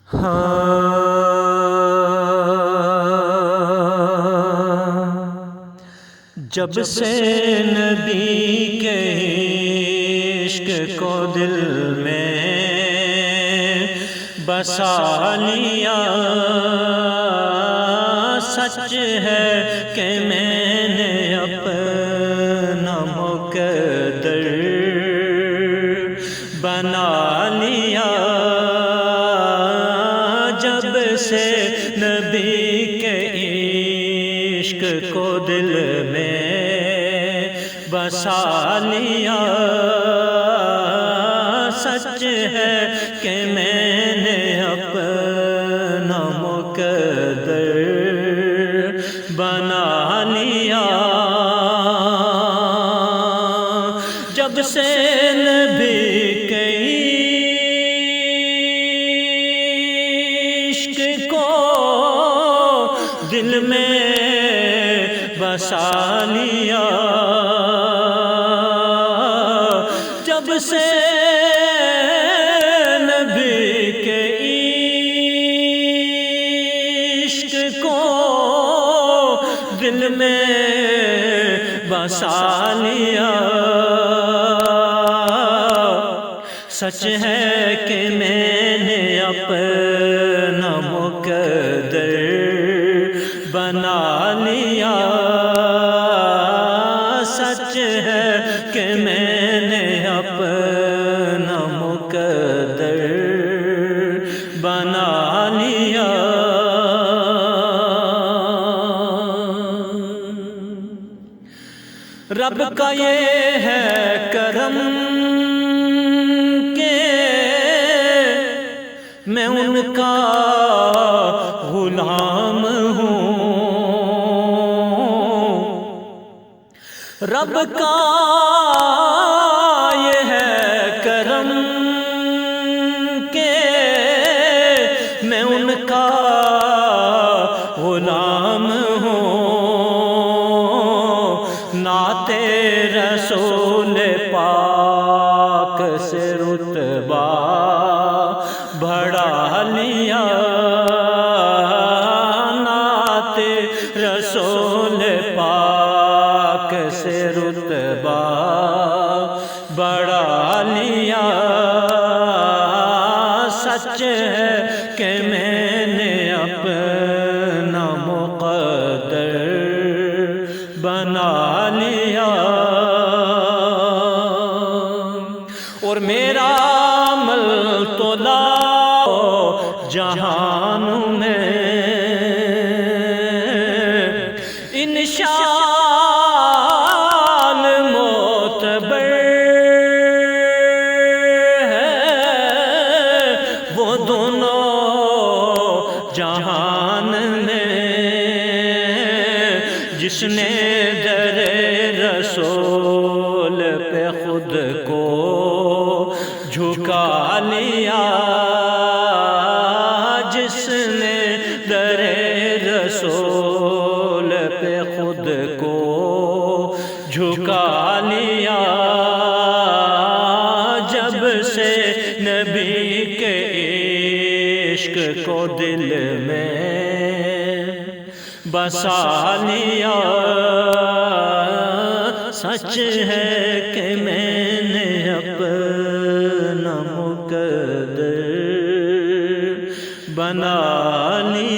جب سے نبی کے عشق کو دل میں بسا لیا، سچ ہے کہ میں نے اپنا مقدر بنا لیا۔ جب سے نبی کے عشق کو دل میں بسا لیا، سچ ہے کہ میں نے اپنا مقدر بنا لیا۔ جب سے نبی کے عشق کو دل میں بسا لیا، جب سے نبی کے عشق کو دل میں بسا لیا، سچ ہے کہ میں نے اپنا مقدر بنا لیا، سچ ہے کہ میں نے اپنا مقدر بنا لیا۔ رب کا یہ ہے کرم کہ میں ان کا غلام ہوں، رب کا یہ ہے کرم کہ میں ان کا غلام ہوں۔ نعت رسول پاک سے رتبہ بڑھا لیا، نعت رسول پاک سے رتبہ بڑھا لیا، سچ ہے کہ میں نے اپنا مقدر بنا لیا۔ اور میرا عمل تو لا جہان میں انشاء معتبر ہے، وہ دونوں جہان میں جس نے در رسول پہ خود کو جھکا لیا، جس نے در رسول پہ خود کو جھکا لیا، جب سے نبی کے عشق کو دل میں بسا لیا، سچ ہے کہ میں نے اپنا مقدر بنا لیا۔